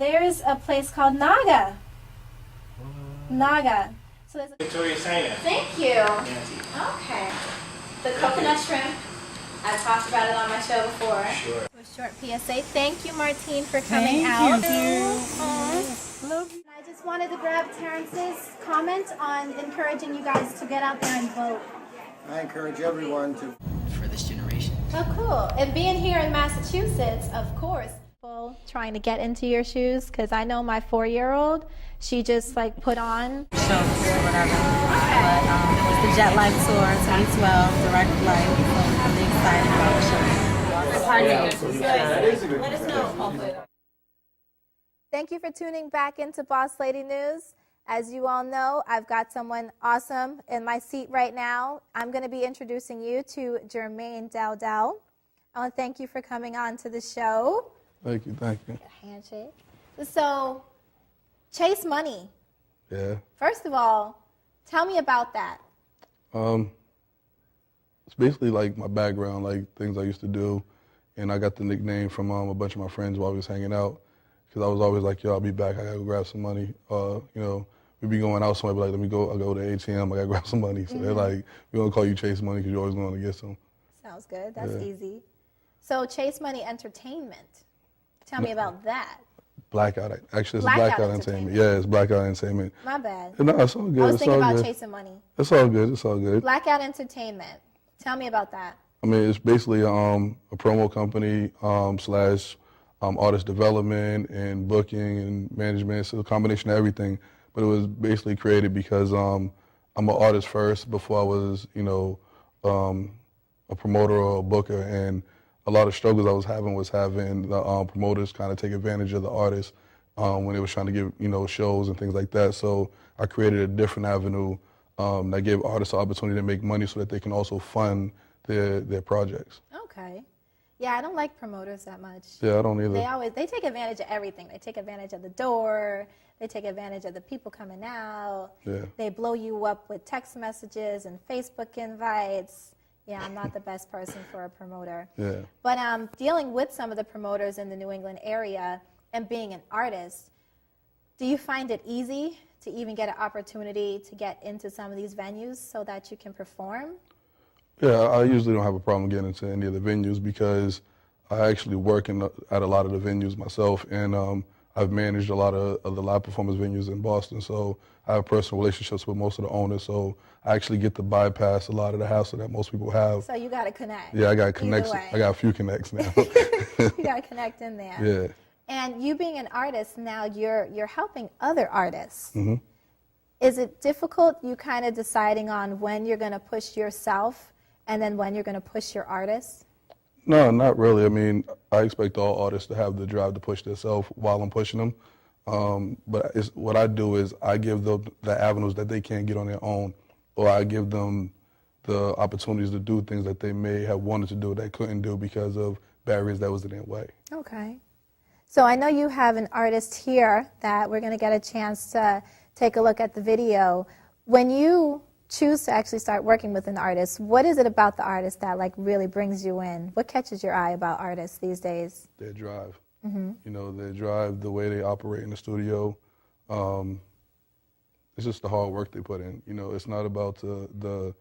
there's a place called Naga. Naga. So there's a Victoria China. Thank you. Okay. The coconut shrimp. I talked about it on my show before. Sure. A short PSA. Thank you, Martine, for coming out. Thank you. Love you. I just wanted to grab Terrence's comment on encouraging you guys to get out there and vote. I encourage everyone to. For this generation. Oh, cool. And being here in Massachusetts, of course. Trying to get into your shoes, because I know my 4-year-old, she just like put on shows or whatever. But it was the Jet Life Tour 2012, direct flight. So I'm really excited about the show. Let us know. Thank you for tuning back into Boss Lady News. As you all know, I've got someone awesome in my seat right now. I'm going to be introducing you to Jermain Dowdell. I want to thank you for coming on to the show. Thank you, thank you. A handshake. So, Chase Money. Yeah. First of all, tell me about that. It's basically like my background, like things I used to do, and I got the nickname from a bunch of my friends while we was hanging out, because I was always like, yo, I'll be back, I gotta go grab some money. You know, we'd be going out somewhere, be like, I'll go to the ATM, I gotta grab some money. So they're like, we don't call you Chase Money because you're always going to get some. Sounds good, that's easy. So, Chase Money Entertainment. Tell me about that. Blackout. Actually, it's Blackout Entertainment. Yeah, it's Blackout Entertainment. My bad. No, it's all good. I was thinking about Chasing Money. It's all good. It's all good. Blackout Entertainment. Tell me about that. I mean, it's basically a promo company slash artist development and booking and management. So a combination of everything. But it was basically created because I'm an artist first before I was, you know, a promoter or a booker. And a lot of struggles I was having the promoters kind of take advantage of the artists when they were trying to give, you know, shows and things like that. So I created a different avenue that gave artists the opportunity to make money so that they can also fund their projects. Okay. Yeah, I don't like promoters that much. Yeah, I don't either. They take advantage of everything. They take advantage of the door. They take advantage of the people coming out. Yeah. They blow you up with text messages and Facebook invites. Yeah, I'm not the best person for a promoter. Yeah. But dealing with some of the promoters in the New England area and being an artist, do you find it easy to even get an opportunity to get into some of these venues so that you can perform? Yeah, I usually don't have a problem getting into any of the venues because I actually work at a lot of the venues myself, and I've managed a lot of the live performance venues in Boston, so I have personal relationships with most of the owners, so I actually get to bypass a lot of the hassle that most people have. So you got to connect. Yeah, I got connects. I got a few connects now. You got to connect in there. Yeah. And you being an artist now, you're helping other artists. Mm-hmm. Is it difficult, you kind of deciding on when you're going to push yourself and then when you're going to push your artists? No, not really. I mean, I expect all artists to have the drive to push themselves while I'm pushing them. But what I do is I give them the avenues that they can't get on their own, or I give them the opportunities to do things that they may have wanted to do that couldn't do because of barriers that was in their way. Okay. So I know you have an artist here that we're going to get a chance to take a look at the video. When you choose to actually start working with an artist, what is it about the artist that like really brings you in? What catches your eye about artists these days? Their drive. Mm-hmm. You know, their drive, the way they operate in the studio. It's just the hard work they put in. You know, it's not about the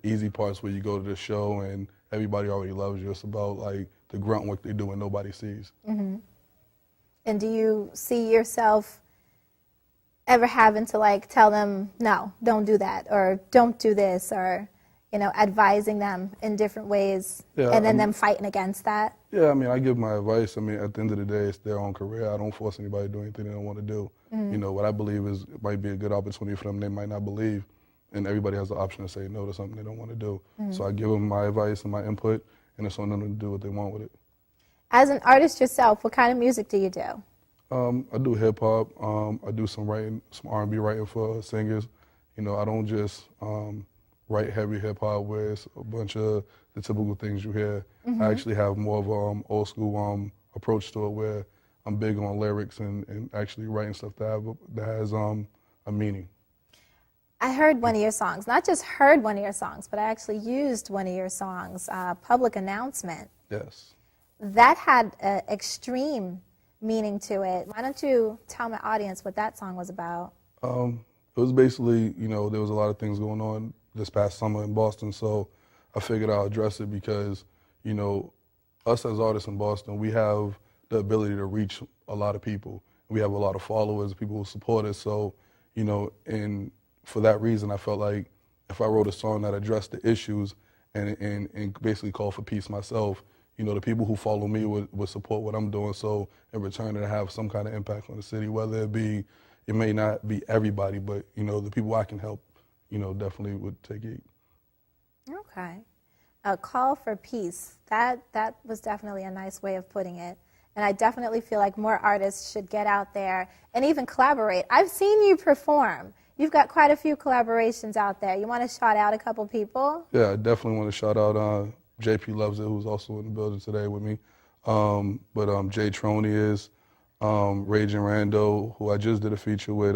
easy parts where you go to the show and everybody already loves you. It's about like the grunt work they do and nobody sees. Mm-hmm. And do you see yourself ever having to like tell them, no, don't do that, or don't do this, or, you know, advising them in different ways, and then them fighting against that? Yeah, I mean, I give my advice. I mean, at the end of the day, it's their own career. I don't force anybody to do anything they don't want to do. Mm-hmm. You know, what I believe is it might be a good opportunity for them. They might not believe, and everybody has the option to say no to something they don't want to do. Mm-hmm. So I give them my advice and my input, and it's on them to do what they want with it. As an artist yourself, what kind of music do you do? I do hip hop. I do some writing, some R&B writing for singers. You know, I don't just write heavy hip hop where it's a bunch of the typical things you hear. Mm-hmm. I actually have more of an old school approach to it where I'm big on lyrics and actually writing stuff that has a meaning. I heard one of your songs, not just heard one of your songs, but I actually used one of your songs, Public Announcement. Yes. That had extreme meaning to it. Why don't you tell my audience what that song was about? It was basically, you know, there was a lot of things going on this past summer in Boston, so I figured I'll address it because, you know, us as artists in Boston, we have the ability to reach a lot of people. We have a lot of followers, people who support us, so, you know, and for that reason, I felt like if I wrote a song that addressed the issues and basically called for peace myself, you know, the people who follow me would support what I'm doing, so in return to have some kind of impact on the city, whether it may not be everybody, but, you know, the people I can help, you know, definitely would take heed. Okay. A call for peace. That was definitely a nice way of putting it. And I definitely feel like more artists should get out there and even collaborate. I've seen you perform. You've got quite a few collaborations out there. You want to shout out a couple people? Yeah, I definitely want to shout out JP Lovesit, who's also in the building today with me. But Jay Troney is, Raging Rando, who I just did a feature with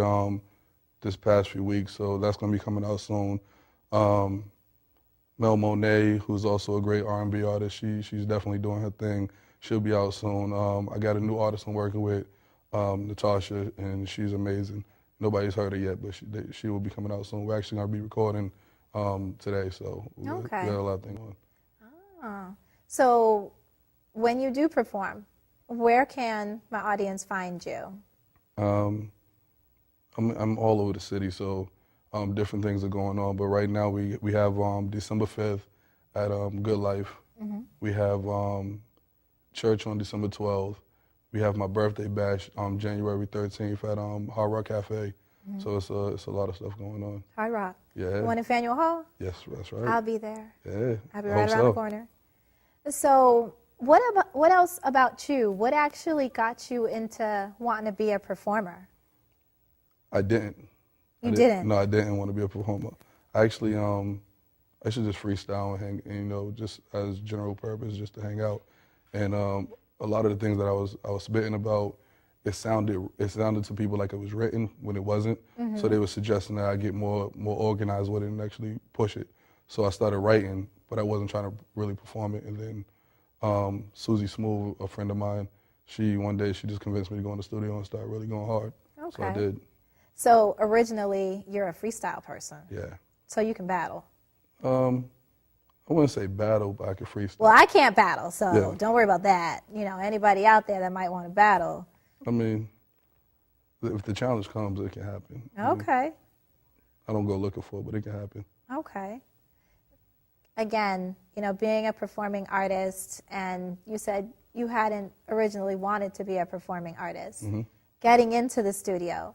this past few weeks, so that's going to be coming out soon. Mel Monet, who's also a great R&B artist, she's definitely doing her thing. She'll be out soon. I got a new artist I'm working with, Natasha, and she's amazing. Nobody's heard her yet, but she will be coming out soon. We're actually going to be recording today, so we got a lot of things on. Oh. So when you do perform, where can my audience find you? I'm all over the city, so different things are going on. But right now we have December 5th at Good Life. Mm-hmm. We have church on December 12th. We have my birthday bash January 13th at Hard Rock Cafe. Mm-hmm. So it's a lot of stuff going on. Hard Rock. Yeah. The one in Faneuil Hall? Yes, that's right. I'll be there. Yeah. I'll be right around the corner. So what else about you? What actually got you into wanting to be a performer? I didn't. You didn't? No, I didn't want to be a performer. I actually I should just freestyle and hang, you know, just as general purpose, just to hang out. And a lot of the things that I was spitting about, it sounded to people like it was written when it wasn't. Mm-hmm. So they were suggesting that I get more organized with it and actually push it. So I started writing, but I wasn't trying to really perform it. And then Susie Smooth, a friend of mine, one day she just convinced me to go in the studio and start really going hard. Okay. So I did. So originally you're a freestyle person. Yeah. So you can battle. I wouldn't say battle, but I could freestyle. Well, I can't battle, so yeah. Don't worry about that. You know, anybody out there that might want to battle. I mean, if the challenge comes, it can happen. Okay. I don't go looking for it, but it can happen. Okay. Again, you know, being a performing artist, and you said you hadn't originally wanted to be a performing artist. Mm-hmm. Getting into the studio,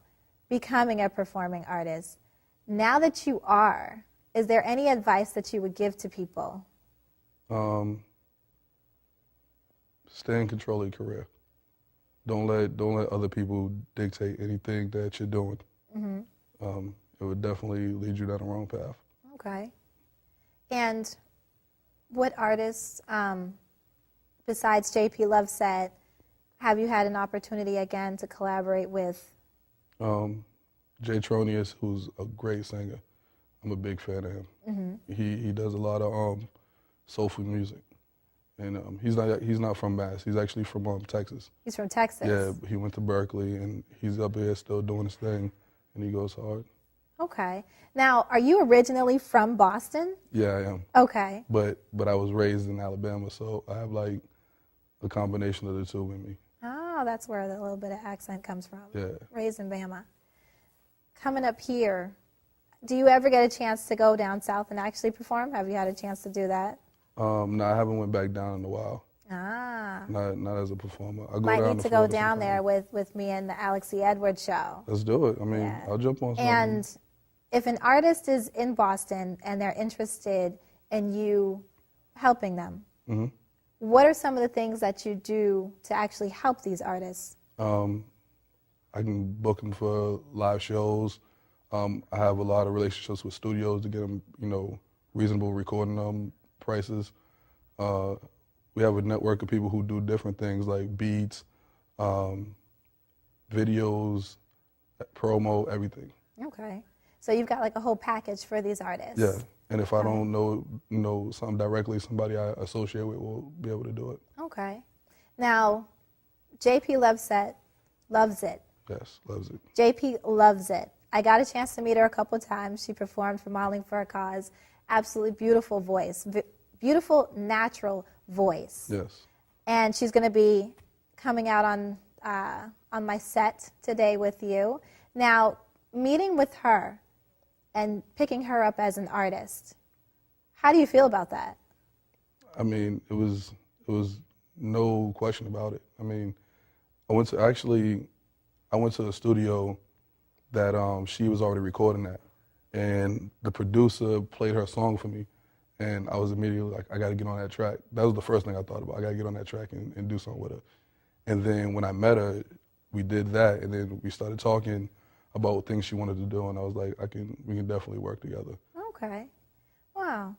becoming a performing artist. Now that you are, is there any advice that you would give to people? Stay in control of your career. Don't let other people dictate anything that you're doing. Mm-hmm. It would definitely lead you down the wrong path. Okay. And what artists, besides JP Lovesit, have you had an opportunity again to collaborate with? Jay Tronius, who's a great singer. I'm a big fan of him. Mm-hmm. He does a lot of soulful music, and he's not from Mass. He's actually from Texas. He's from Texas. Yeah, he went to Berkeley, and he's up here still doing his thing, and he goes hard. Okay. Now, are you originally from Boston? Yeah, I am. Okay. But I was raised in Alabama, so I have like a combination of the two in me. Oh, that's where the little bit of accent comes from. Yeah. Raised in Bama. Coming up here, do you ever get a chance to go down south and actually perform? Have you had a chance to do that? No, I haven't went back down in a while. Ah. Not as a performer. I go Might down need to go down there with me and the Alex E. Edwards show. Let's do it. I mean, yeah. I'll jump on something. And if an artist is in Boston and they're interested in you helping them, mm-hmm. What are some of the things that you do to actually help these artists? I can book them for live shows. I have a lot of relationships with studios to get them, you know, reasonable recording prices. We have a network of people who do different things like beats, videos, promo, everything. Okay. So you've got like a whole package for these artists. Yeah. And if I don't know something directly, somebody I associate with will be able to do it. Okay. Now, JP loves it. Yes, loves it. JP loves it. I got a chance to meet her a couple times. She performed for Modeling for a Cause. Absolutely beautiful voice, beautiful natural voice. Yes. And she's going to be coming out on my set today with you. Now, meeting with her and picking her up as an artist, how do you feel about that? I mean, it was no question about it. I mean, I went to a studio that she was already recording at, and the producer played her song for me, and I was immediately like, I got to get on that track. That was the first thing I thought about. I got to get on that track and do something with her. And then when I met her, we did that, and then we started talking about things she wanted to do, and I was like, we can definitely work together. Okay. Wow.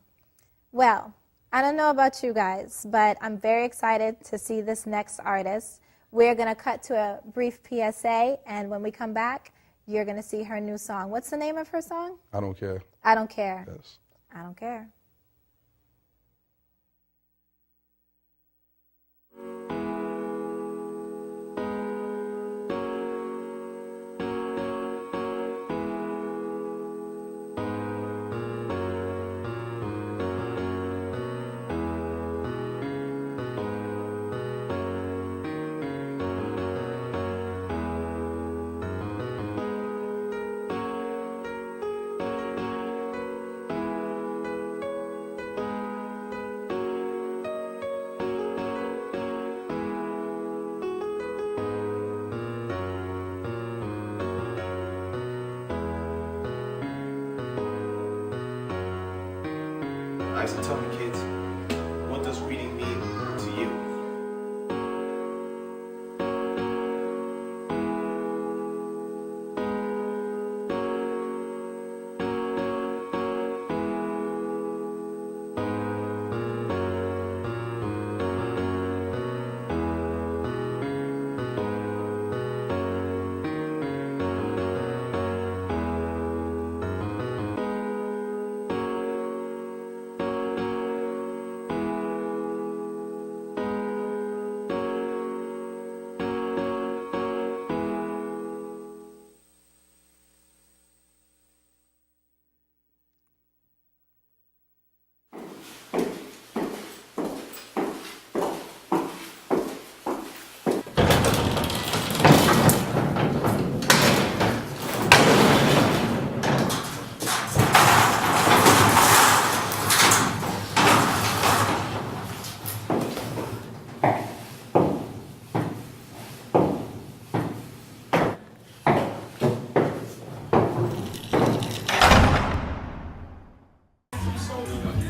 Well, I don't know about you guys, but I'm very excited to see this next artist. We're going to cut to a brief PSA, and when we come back, you're going to see her new song. What's the name of her song? I Don't Care. I Don't Care. Yes. I Don't Care. Alright, so tell me, kids, what does reading mean to you?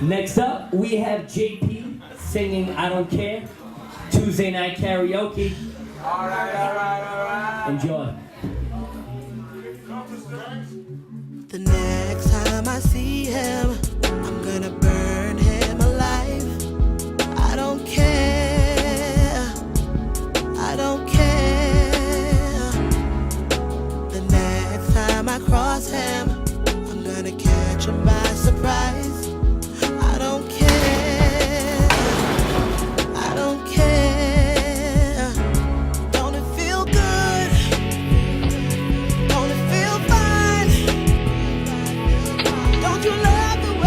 Next up, we have JP singing I Don't Care, Tuesday night karaoke. All right. Enjoy. The next time I see him, I'm gonna burn him alive. I don't care. I don't care. The next time I cross him, I'm gonna catch him by surprise. I don't care. I don't care. Don't it feel good? Don't it feel fine? Don't you love the way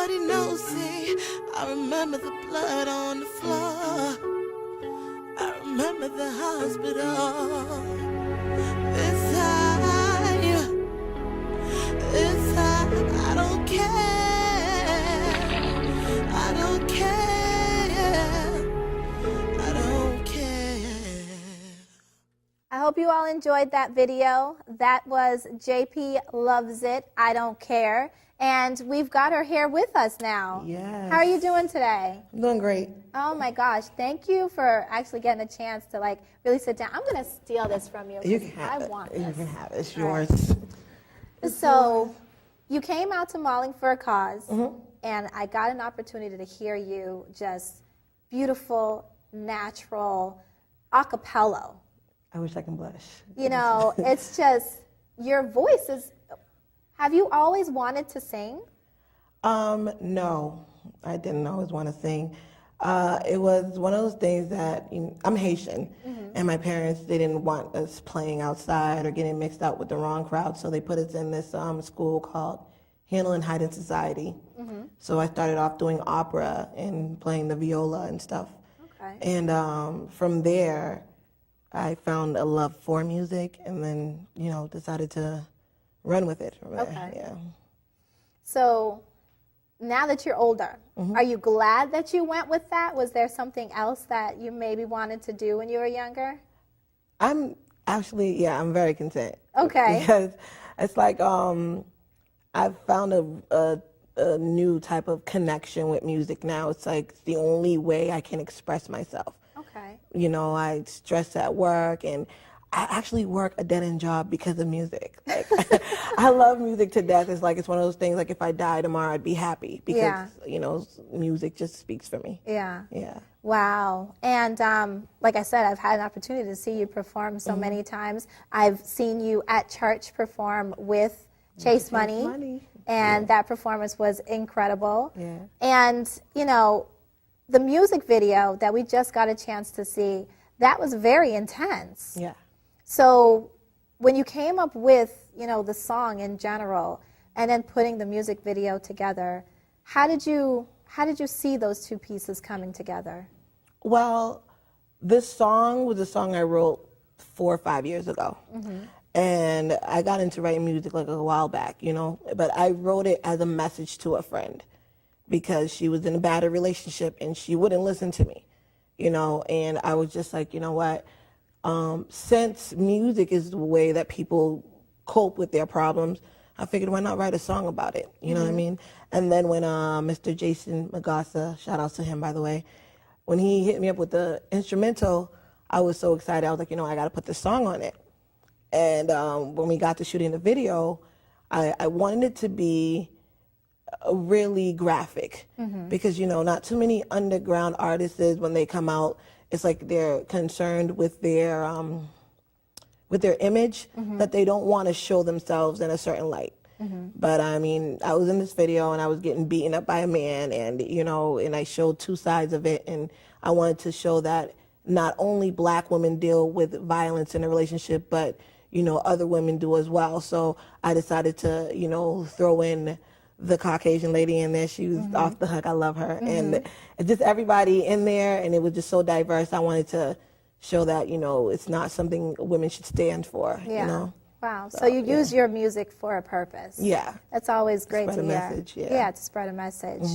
nobody knows. See, I remember the blood on the floor. I remember the hospital. This time, I don't care. I don't care. I don't care. I hope you all enjoyed that video. That was JP Lovesit, I Don't Care. And we've got her here with us now. Yes. How are you doing today? I'm doing great. Oh my gosh, thank you for actually getting a chance to like really sit down. I'm going to steal this from you. You can have I it. want You this. can have it. It's All right. yours. So you came out to Mauling for a cause, Mm-hmm. and I got an opportunity to hear you just beautiful, natural, a cappella. I wish I can blush. You know, it's just, your voice is, have you always wanted to sing? No, I didn't always want to sing. It was one of those things that, I'm Haitian, and my parents, they didn't want us playing outside or getting mixed up with the wrong crowd, so they put us in this school called Handel and Haydn Society. So I started off doing opera and playing the viola and stuff. Okay. And from there, I found a love for music, and then, decided to run with it from there. Okay. Yeah. So now that you're older, are you glad that you went with that? Was there something else that you maybe wanted to do when you were younger? I'm actually, I'm very content. Okay. Because it's like I've found a new type of connection with music now. It's like it's the only way I can express myself. Okay. I stress at work, and I actually work a dead-end job because of music. Like, I love music to death. It's like, it's one of those things, like if I die tomorrow, I'd be happy because, music just speaks for me. Yeah. Yeah. Wow. And like I said, I've had an opportunity to see you perform so many times. I've seen you at church perform with Chase Money. And that performance was incredible. Yeah. And, the music video that we just got a chance to see, that was very intense. Yeah. So when you came up with, the song in general and then putting the music video together, how did you see those two pieces coming together? Well, this song was a song I wrote 4 or 5 years ago. And I got into writing music like a while back, but I wrote it as a message to a friend because she was in a bad relationship and she wouldn't listen to me, and I was just like, you know what, since music is the way that people cope with their problems, I figured why not write a song about it, you know what I mean? And then when Mr. Jason Magassa, shout out to him by the way, when he hit me up with the instrumental, I was so excited. I was like, I got to put this song on it. And when we got to shooting the video, I wanted it to be really graphic because, not too many underground artists, when they come out, it's like they're concerned with their image, that they don't want to show themselves in a certain light. But I mean, I was in this video and I was getting beaten up by a man, and and I showed two sides of it, and I wanted to show that not only black women deal with violence in a relationship, but other women do as well. So I decided to throw in the Caucasian lady in there. She was off the hook. I love her, and just everybody in there, and it was just so diverse. I wanted to show that it's not something women should stand for. Yeah. Wow. So you use your music for a purpose. Yeah. That's always great spread to a hear. message, yeah. Yeah, to spread a message.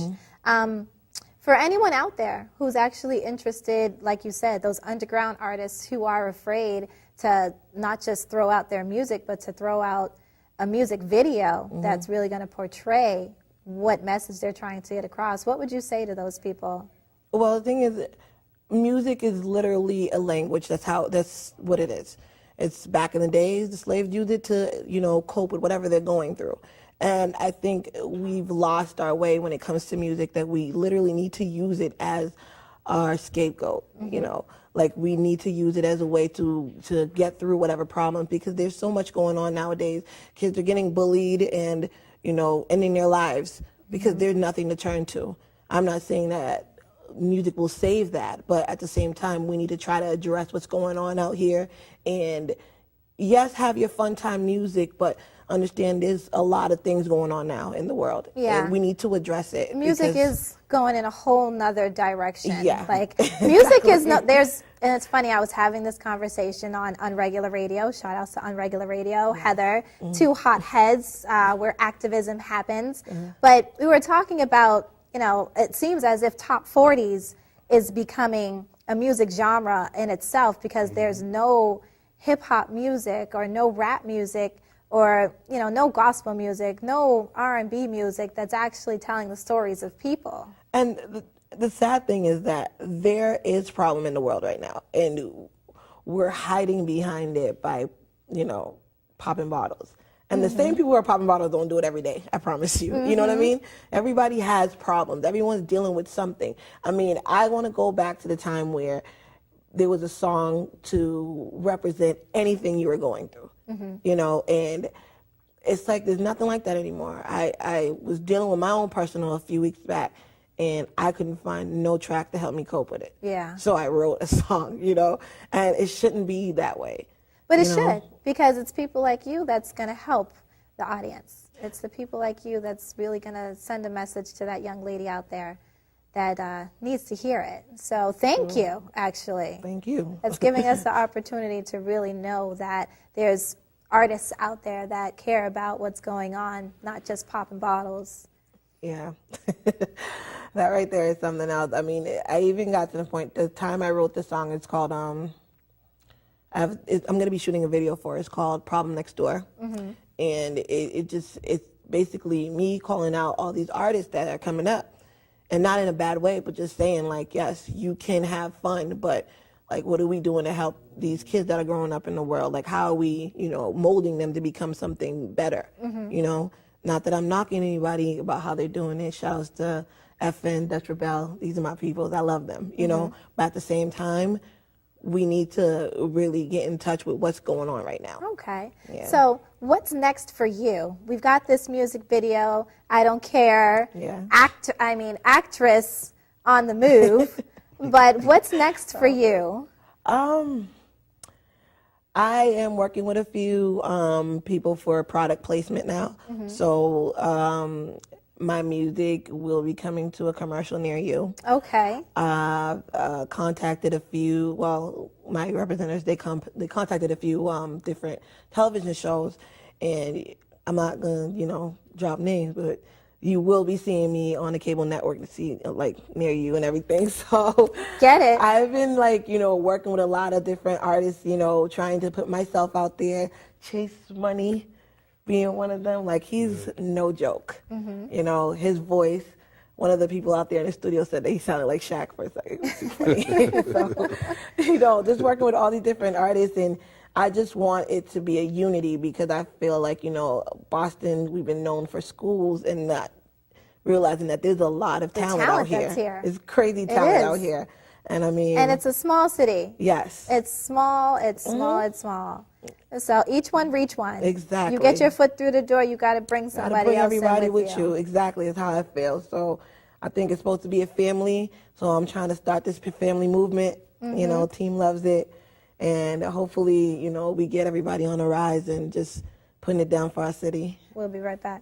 For anyone out there who's actually interested, like you said, those underground artists who are afraid to not just throw out their music, but to throw out a music video that's really going to portray what message they're trying to get across, what would you say to those people? Well, the thing is, music is literally a language. That's what it is. It's back in the days, the slaves used it to, cope with whatever they're going through. And I think we've lost our way when it comes to music, that we literally need to use it as our scapegoat, like we need to use it as a way to get through whatever problems, because there's so much going on nowadays. Kids are getting bullied and, ending their lives because there's nothing to turn to. I'm not saying that music will save that, but at the same time, we need to try to address what's going on out here. And yes, have your fun time music, but understand there's a lot of things going on now in the world. Yeah. And we need to address it. Music is going in a whole nother direction. Yeah. Like, music is not, and it's funny, I was having this conversation on Unregular Radio. Shout outs to Unregular Radio, Heather, two hot heads where activism happens. But we were talking about, it seems as if top 40s is becoming a music genre in itself because there's no hip hop music or no rap music or no gospel music, no R&B music that's actually telling the stories of people. And the sad thing is that there is problem in the world right now, and we're hiding behind it by, popping bottles. And the same people who are popping bottles don't do it every day, I promise you. You know what I mean? Everybody has problems. Everyone's dealing with something. I mean, I want to go back to the time where there was a song to represent anything you were going through, and it's like there's nothing like that anymore. I was dealing with my own personal a few weeks back, and I couldn't find no track to help me cope with it. Yeah. So I wrote a song, and it shouldn't be that way. But it should, because it's people like you that's going to help the audience. It's the people like you that's really going to send a message to that young lady out there that needs to hear it. So thank you, actually. Thank you. That's giving us the opportunity to really know that there's artists out there that care about what's going on, not just popping bottles. Yeah. That right there is something else. I mean, I even got to the point, the time I wrote the song, it's called, I'm going to be shooting a video for it. It's called Problem Next Door. And it's basically me calling out all these artists that are coming up. And not in a bad way, but just saying, like, yes, you can have fun, but, like, what are we doing to help these kids that are growing up in the world? Like, how are we, molding them to become something better, Not that I'm knocking anybody about how they're doing it. Shouts to FN, Dutch Rebel. These are my peoples. I love them, But at the same time, we need to really get in touch with what's going on right now. Okay. Yeah. So what's next for you? We've got this music video, I Don't Care, Yeah. actress on the move, but what's next for you? I am working with a few people for product placement now. So my music will be coming to a commercial near you. Okay. Contacted a few, my representatives, they contacted a few different television shows, and I'm not going to, drop names, but you will be seeing me on the cable network to see, near you and everything. So Get it. I've been, working with a lot of different artists, trying to put myself out there, Chase Money being one of them. He's no joke. His voice, one of the people out there in the studio said that he sounded like Shaq for a second. It was too funny. So, just working with all these different artists, and I just want it to be a unity, because I feel like, Boston, we've been known for schools and not realizing that there's a lot of talent out here. That's here. It's crazy talent out here. And I mean... And it's a small city. Yes. It's small, it's small. So each one reach one. Exactly. You get your foot through the door, you got to bring somebody else everybody in with you. Exactly, is how I feel. So I think it's supposed to be a family. So I'm trying to start this family movement. Team Lovesit. And hopefully, we get everybody on the rise and just putting it down for our city. We'll be right back.